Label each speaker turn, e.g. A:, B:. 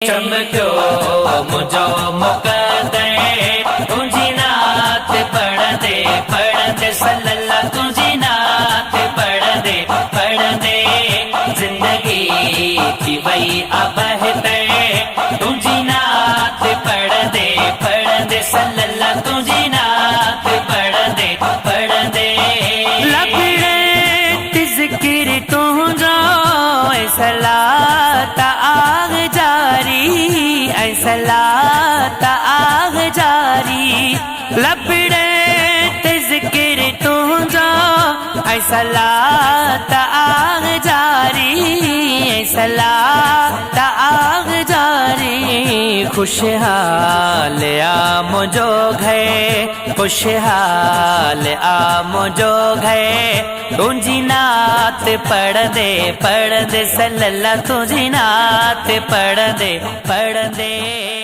A: चमक्यो मुझो मुक़द्दर तुझी नात पढ़ दे सल्लल्लाह तुझी नात पढ़ दे जिंदगी की वही अबहतर तुझी नात पढ़ दे सल्लल्लाह तुझी नात पढ़ दे लबड़े तिज़किर तुझो सलात आग जारी सलात आग जारी लबड़े तिज़किर तुझो सलात आग जारी सलात आग जारी खुशहाल आ मुझो घे खुशहाल आ मुझो घे तुझी नात पढ़ दे सल्लल्लाह तुझी नात पढ़ दे